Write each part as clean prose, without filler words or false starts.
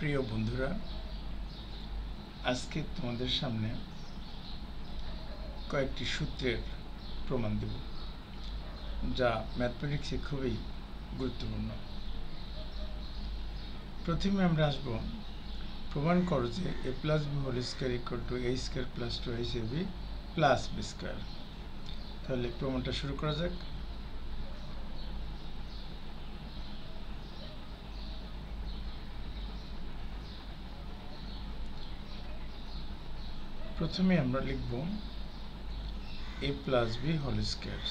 প্রিয় বন্ধুরা, আজকে তোমাদের সামনে কয়েকটি সূত্রের প্রমাণ দেব, যা ম্যাথমেটিক্সে খুবই গুরুত্বপূর্ণ। প্রথমে আমরা আসব, প্রমাণ করো যে a plus b whole square equal to a square plus 2ab plus b square। তাহলে প্রমাণটা শুরু করা যাক। প্রথমে আমরা লিখব a plus b whole square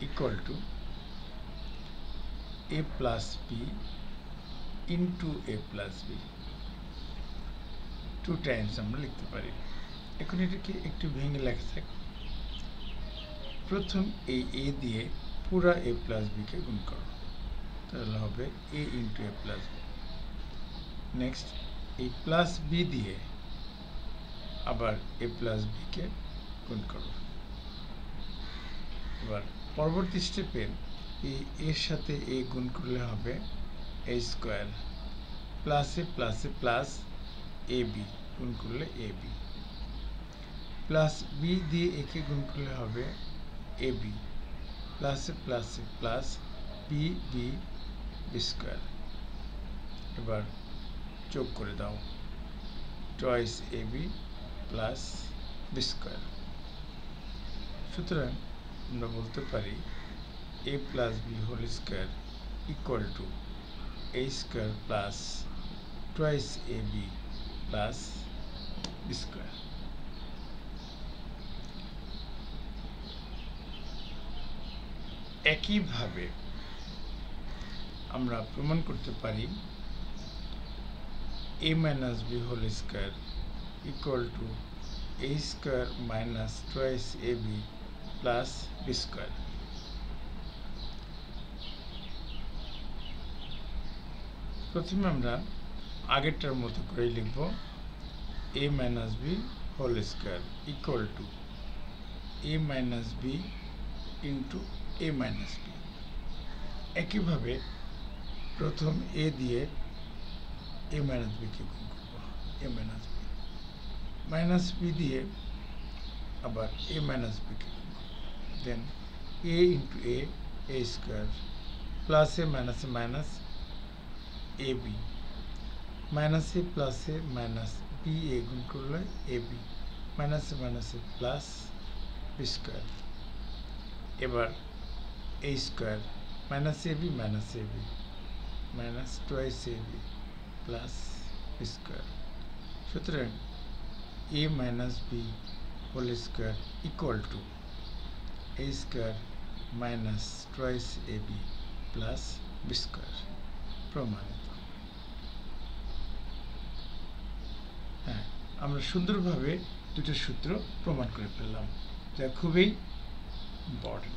equal to a plus b into a plus b, 2 Times আমরা লিখতে পারি। এখন এটাকে একটু ভেঙে লেখা যাক। প্রথম এই a দিয়ে পুরা a plus b কে গুণ করো, তাহলে হবে a into a plus b। Next এই প্লাস b দিয়ে আবার a plus b কে গুণ করো। এবার পরবর্তী স্টেপে এই এর সাথে a গুণ করলে হবে a স্কয়ার, প্লাসে প্লাসে প্লাস ab গুণ করলে ab, প্লাস b দিয়ে a কে গুণ করলে হবে ab, প্লাসে প্লাসে plus b b b square. এবার যোগ করে দাও, twice ab plus b square. সুতরাং আমরা বলতে পারি a plus b whole square equal to a square plus twice ab plus b square। একইভাবে আমরা প্রমাণ করতে পারি a minus b whole square equal to a square minus twice ab plus b square। প্রথমে আমরা আগেরটার মতো করে লিখব a minus b whole square equal to a minus b into a minus b। একইভাবে প্রথম a দিয়ে a minus b কে গুণ করব, a minus b, minus b দিয়ে আবার a minus b কে গুণ করব, then a into a square, plus a minus a minus ab, minus a plus a minus b এ গুণ করলে ab, minus a minus a plus b square. এবার a square minus ab minus ab minus twice ab plus b square. সুতরাং a minus b whole square equal to a square minus twice ab plus b square. প্রমাণিত। হ্যাঁ, আমরা সুন্দরভাবে দুটো সূত্র প্রমাণ করে ফেললাম, যা খুবই ইম্পর্টেন্ট।